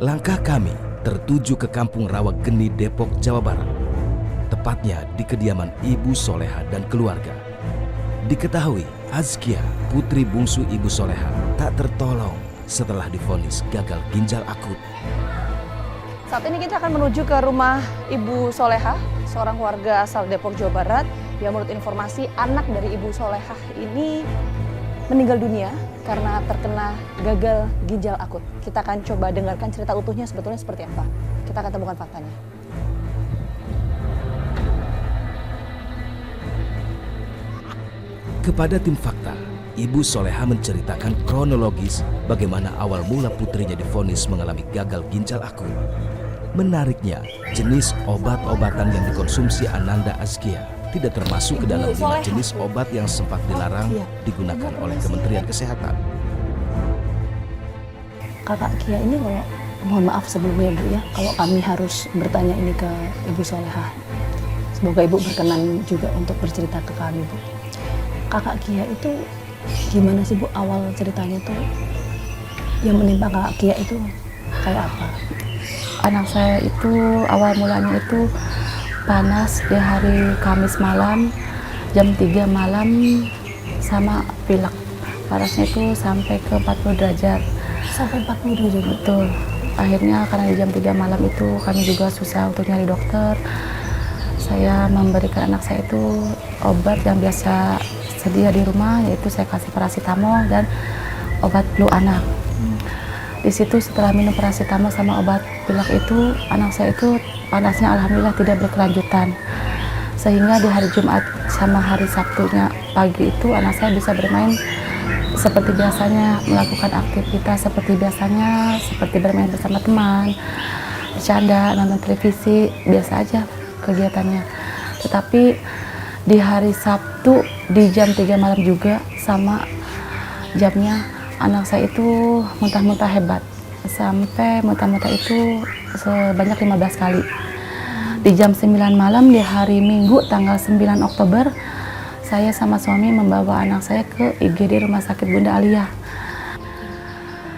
Langkah kami tertuju ke Kampung Rawageni, Depok, Jawa Barat. Tepatnya di kediaman Ibu Soleha dan keluarga. Diketahui Azkia, putri bungsu Ibu Soleha, tak tertolong setelah divonis gagal ginjal akut. Saat ini kita akan menuju ke rumah Ibu Soleha, seorang warga asal Depok, Jawa Barat, yang menurut informasi anak dari Ibu Soleha ini meninggal dunia karena terkena gagal ginjal akut. Kita akan coba dengarkan cerita utuhnya sebetulnya seperti apa. Kita akan temukan faktanya. Kepada tim fakta, Ibu Soleha menceritakan kronologis bagaimana awal mula putrinya divonis mengalami gagal ginjal akut. Menariknya, jenis obat-obatan yang dikonsumsi Ananda Azkia tidak termasuk ke dalam 5 jenis obat yang sempat dilarang digunakan oleh Kementerian Kesehatan. Kakak Kia ini kalau, mohon maaf sebelumnya Bu ya, kalau kami harus bertanya ini ke Ibu Soleha. Semoga Ibu berkenan juga untuk bercerita ke kami Bu. Kakak Kia itu gimana sih Bu awal ceritanya tuh yang menimpa Kakak Kia itu kayak apa? Anak saya itu awal mulanya itu panas di hari Kamis malam jam 3 malam sama pilek. Panasnya itu sampai ke 40 derajat. Sampai 40 derajat? Betul. Akhirnya karena di jam 3 malam itu kami juga susah untuk nyari dokter. Saya memberikan anak saya itu obat yang biasa sedia di rumah, yaitu saya kasih paracetamol dan obat flu anak. Di situ setelah minum paracetamol sama obat pilek itu, anak saya itu panasnya alhamdulillah tidak berkelanjutan. Sehingga di hari Jumat sama hari Sabtunya pagi itu anak saya bisa bermain seperti biasanya, melakukan aktivitas seperti biasanya, seperti bermain bersama teman, bercanda, nonton televisi, biasa aja kegiatannya. Tetapi di hari Sabtu di jam 3 malam juga sama jamnya, anak saya itu muntah-muntah hebat. Sampai muntah-muntah itu sebanyak 15 kali. Di jam 9 malam di hari Minggu tanggal 9 Oktober, saya sama suami membawa anak saya ke IGD Rumah Sakit Bunda Alia.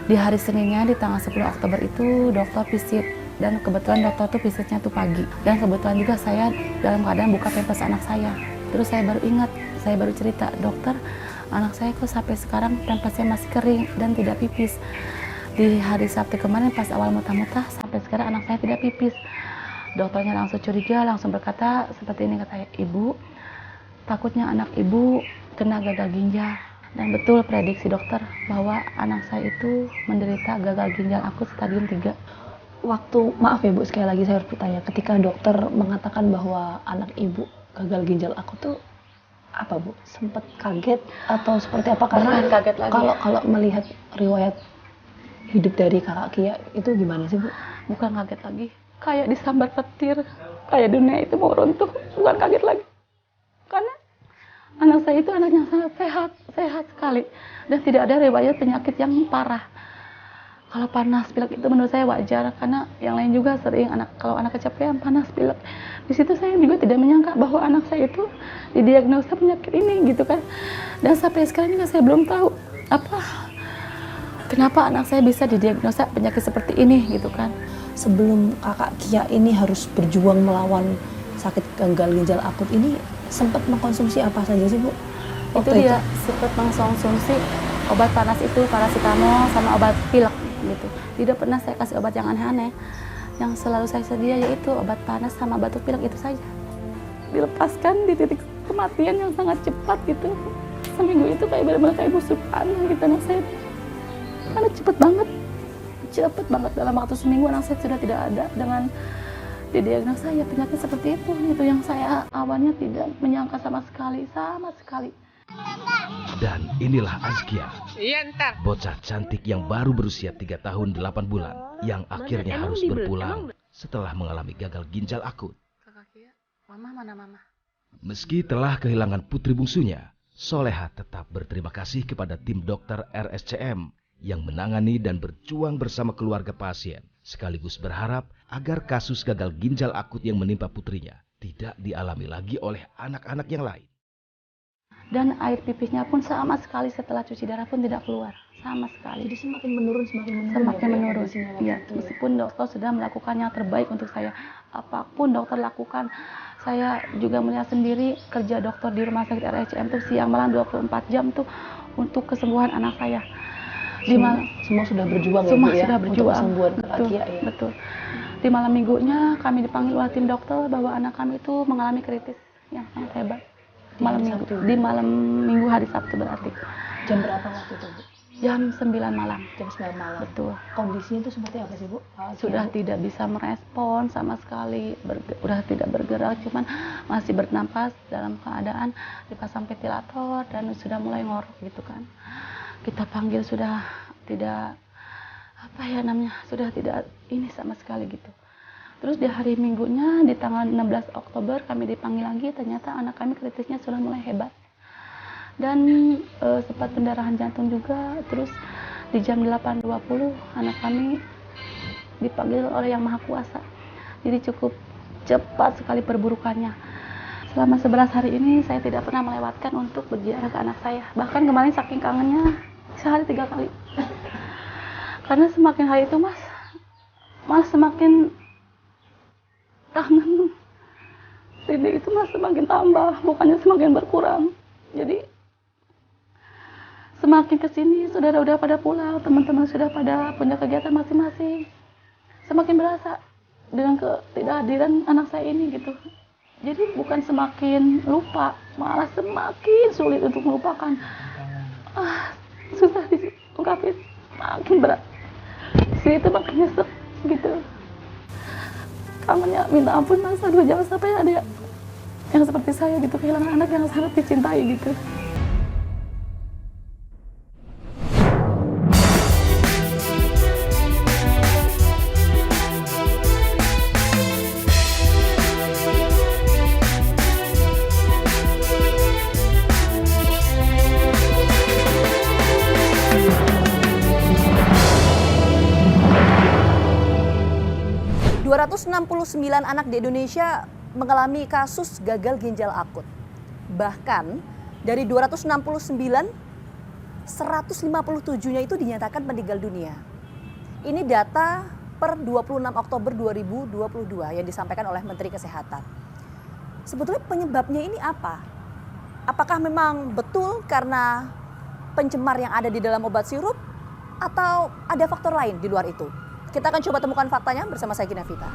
Di hari Seninnya di tanggal 10 Oktober itu dokter visit, dan kebetulan dokter tuh visitnya tuh pagi. Dan kebetulan juga saya dalam keadaan buka pampers anak saya. Terus saya baru ingat, saya baru cerita, dokter, anak saya kok sampai sekarang pampersnya masih kering dan tidak pipis. Di hari Sabtu kemarin pas awal muntah-muntah sampai sekarang anak saya tidak pipis. Dokternya langsung curiga, langsung berkata seperti ini, kata Ibu, takutnya anak Ibu kena gagal ginjal. Dan betul prediksi dokter bahwa anak saya itu menderita gagal ginjal akut stadium 3. Waktu, maaf ya Bu, sekali lagi saya harus bertanya, ketika dokter mengatakan bahwa anak Ibu gagal ginjal akut tuh apa Bu? Sempat kaget atau seperti apa? Karena kaget lagi. Kalau melihat riwayat hidup dari Kakak Kia itu gimana sih Bu? Bukan kaget lagi, kayak disambar petir, kayak dunia itu mau runtuh. Bukan kaget lagi, karena anak saya itu anak yang sangat sehat sekali dan tidak ada riwayat penyakit yang parah. Kalau panas pilek itu menurut saya wajar, karena yang lain juga sering kalau anak kecapean panas pilek. Di situ saya juga tidak menyangka bahwa anak saya itu didiagnosa penyakit ini gitu kan. Dan sampai sekarang ini saya belum tahu kenapa anak saya bisa didiagnosa penyakit seperti ini gitu kan. Sebelum Kakak Kia ini harus berjuang melawan sakit gagal ginjal akut ini, sempat mengkonsumsi apa saja sih Bu? Itu dia sempat mengkonsumsi obat panas itu, paracetamol sama obat pilek gitu. Tidak pernah saya kasih obat yang aneh-aneh. Yang selalu saya sedia yaitu obat panas sama batuk pilek, itu saja. Dilepaskan di titik kematian yang sangat cepat gitu. Seminggu itu kayak benar-benar kayak busuk panah gitu anak saya. Karena cepet banget dalam waktu seminggu anak saya sudah tidak ada dengan didiagnosa ya penyakit seperti itu. Itu yang saya awalnya tidak menyangka sama sekali. Dan inilah Azkia, bocah cantik yang baru berusia 3 tahun 8 bulan, yang akhirnya harus berpulang setelah mengalami gagal ginjal akut. Meski telah kehilangan putri bungsunya, Soleha tetap berterima kasih kepada tim dokter RSCM yang menangani dan berjuang bersama keluarga pasien, sekaligus berharap agar kasus gagal ginjal akut yang menimpa putrinya tidak dialami lagi oleh anak-anak yang lain. Dan air pipisnya pun sama sekali setelah cuci darah pun tidak keluar, sama sekali. Jadi semakin menurun Semakin ya, menurun. kondisinya waktu Iya, itu ya. meskipun dokter sudah melakukan yang terbaik untuk saya, apapun dokter lakukan, saya juga melihat sendiri kerja dokter di rumah sakit RSCM tuh siang malam 24 jam tuh untuk kesembuhan anak saya. Semua sudah berjuang ya, Semua Bu, ya, sudah untuk berjuang. kesembuhan Kak Betul, Kia ya. betul. Di malam minggunya kami dipanggil oleh tim dokter bahwa anak kami itu mengalami kritis yang sangat hebat. Di malam minggu hari Sabtu berarti. Jam berapa waktu itu, Bu? Jam 9 malam. Jam 9 malam. Betul. Kondisinya itu seperti apa sih, Bu? Sudah tidak bisa merespon sama sekali, sudah tidak bergerak, cuman masih bernapas dalam keadaan dipasang ventilator dan sudah mulai ngorok gitu kan. Kita panggil sudah tidak sudah tidak ini sama sekali gitu. Terus di hari minggunya di tanggal 16 Oktober kami dipanggil lagi, ternyata anak kami kritisnya sudah mulai hebat. Dan sempat pendarahan jantung juga. Terus di jam 8.20 anak kami dipanggil oleh Yang Maha Kuasa. Jadi cukup cepat sekali perburukannya. Selama 11 hari ini saya tidak pernah melewatkan untuk berziarah ke anak saya. Bahkan kemarin saking kangennya sehari 3 kali. Karena semakin hari itu mas semakin kangen. Rindu itu mas semakin tambah, bukannya semakin berkurang. Jadi semakin kesini saudara udah pada pulang, teman-teman sudah pada punya kegiatan masing-masing. Semakin berasa dengan ketidakhadiran anak saya ini gitu. Jadi bukan semakin lupa, malah semakin sulit untuk melupakan. Susah diungkapin, makin berat. Itu makanya gitu. Kangennya minta ampun mas, aduh jangan sampai ada yang seperti saya gitu, kehilangan anak yang sangat dicintai gitu. ...269 anak di Indonesia mengalami kasus gagal ginjal akut. Bahkan dari 269, 157-nya itu dinyatakan meninggal dunia. Ini data per 26 Oktober 2022 yang disampaikan oleh Menteri Kesehatan. Sebetulnya penyebabnya ini apa? Apakah memang betul karena pencemar yang ada di dalam obat sirup? Atau ada faktor lain di luar itu? Kita akan coba temukan faktanya bersama saya Gina Vita.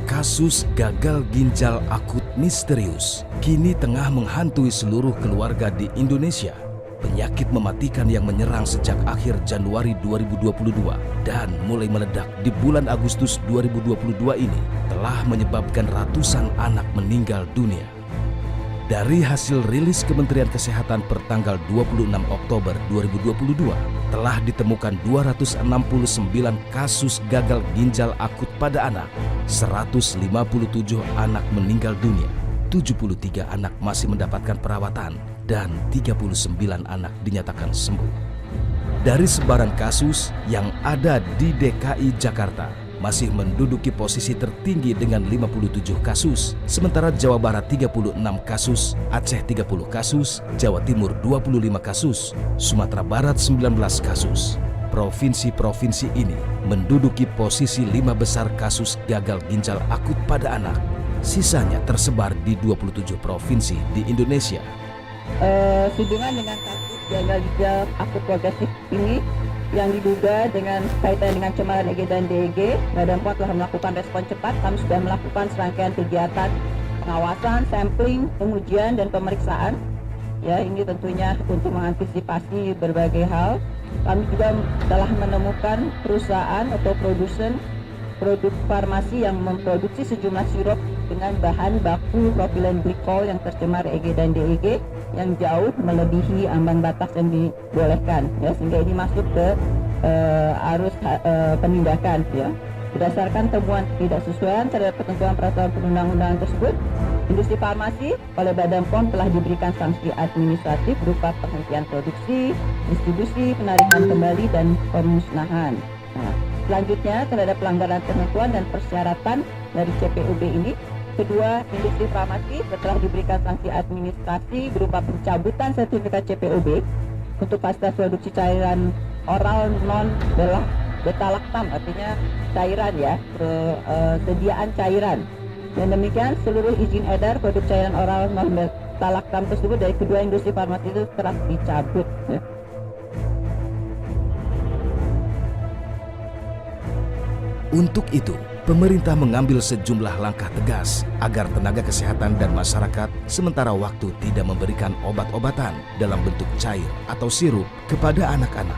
Kasus gagal ginjal akut misterius kini tengah menghantui seluruh keluarga di Indonesia. Penyakit mematikan yang menyerang sejak akhir Januari 2022 dan mulai meledak di bulan Agustus 2022 ini telah menyebabkan ratusan anak meninggal dunia. Dari hasil rilis Kementerian Kesehatan per tanggal 26 Oktober 2022, telah ditemukan 269 kasus gagal ginjal akut pada anak, 157 anak meninggal dunia, 73 anak masih mendapatkan perawatan, dan 39 anak dinyatakan sembuh. Dari sebaran kasus yang ada di DKI Jakarta, masih menduduki posisi tertinggi dengan 57 kasus, sementara Jawa Barat 36 kasus, Aceh 30 kasus, Jawa Timur 25 kasus, Sumatera Barat 19 kasus. Provinsi-provinsi ini menduduki posisi 5 besar kasus gagal ginjal akut pada anak. Sisanya tersebar di 27 provinsi di Indonesia. Hubungan dengan kasus gagal ginjal akut progresif ini yang diduga dengan kaitan dengan cemaran EG dan DEG, Badan POM telah melakukan respon cepat. Kami sudah melakukan serangkaian kegiatan pengawasan, sampling, pengujian, dan pemeriksaan. Ya, ini tentunya untuk mengantisipasi berbagai hal. Kami juga telah menemukan perusahaan atau produk farmasi yang memproduksi sejumlah sirup dengan bahan baku propilen glikol yang tercemar EG dan DEG yang jauh melebihi ambang batas yang dibolehkan, ya, sehingga ini masuk ke arus penindakan, ya. Berdasarkan temuan ketidaksesuaian terhadap ketentuan peraturan perundang-undangan tersebut, industri farmasi oleh Badan POM telah diberikan sanksi administratif berupa penghentian produksi, distribusi, penarikan kembali, dan pemusnahan. Nah, selanjutnya terhadap pelanggaran ketentuan dan persyaratan dari CPOB ini, kedua industri farmasi telah diberikan sanksi administrasi berupa pencabutan sertifikat CPOB untuk fasilitas produksi cairan oral non beta-laktam, artinya cairan ya, sediaan cairan. Dan demikian seluruh izin edar produk cairan oral non beta-laktam tersebut dari kedua industri farmasi itu telah dicabut. Ya. Untuk itu, pemerintah mengambil sejumlah langkah tegas agar tenaga kesehatan dan masyarakat sementara waktu tidak memberikan obat-obatan dalam bentuk cair atau sirup kepada anak-anak.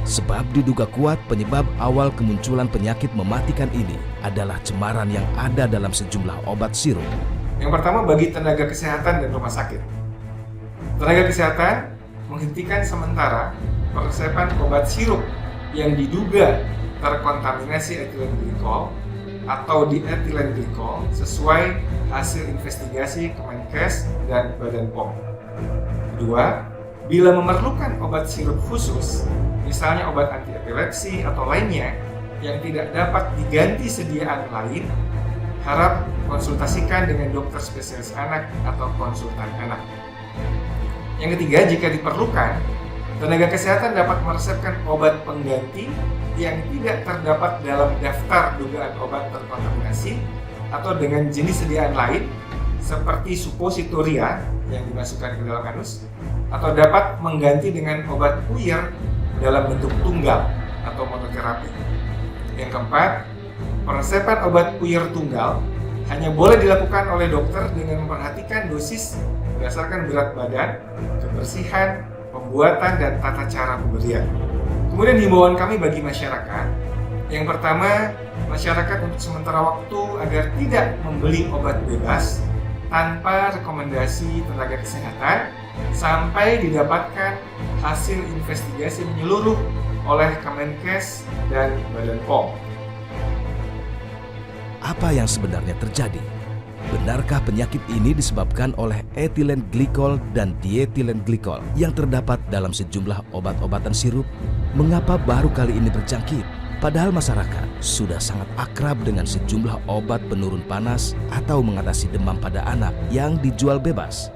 Sebab diduga kuat penyebab awal kemunculan penyakit mematikan ini adalah cemaran yang ada dalam sejumlah obat sirup. Yang pertama, bagi tenaga kesehatan dan rumah sakit. Tenaga kesehatan menghentikan sementara peresepan obat sirup yang diduga terkontaminasi etilen glikol atau dietilen glikol sesuai hasil investigasi Kemenkes dan Badan POM. Kedua, bila memerlukan obat sirup khusus, misalnya obat anti epilepsi atau lainnya yang tidak dapat diganti sediaan lain, harap konsultasikan dengan dokter spesialis anak atau konsultan anak. Yang ketiga, jika diperlukan, tenaga kesehatan dapat meresepkan obat pengganti yang tidak terdapat dalam daftar dugaan obat terkontaminasi atau dengan jenis sediaan lain seperti suppositoria yang dimasukkan ke dalam anus, atau dapat mengganti dengan obat puyer dalam bentuk tunggal atau monoterapi. Yang keempat, peresepan obat puyer tunggal hanya boleh dilakukan oleh dokter dengan memperhatikan dosis berdasarkan berat badan, kebersihan, pembuatan, dan tata cara pemberian. Kemudian himbauan kami bagi masyarakat, yang pertama, masyarakat untuk sementara waktu agar tidak membeli obat bebas tanpa rekomendasi tenaga kesehatan sampai didapatkan hasil investigasi menyeluruh oleh Kemenkes dan Badan POM. Apa yang sebenarnya terjadi? Benarkah penyakit ini disebabkan oleh etilen glikol dan dietilen glikol yang terdapat dalam sejumlah obat-obatan sirup? Mengapa baru kali ini berjangkit? Padahal masyarakat sudah sangat akrab dengan sejumlah obat penurun panas atau mengatasi demam pada anak yang dijual bebas.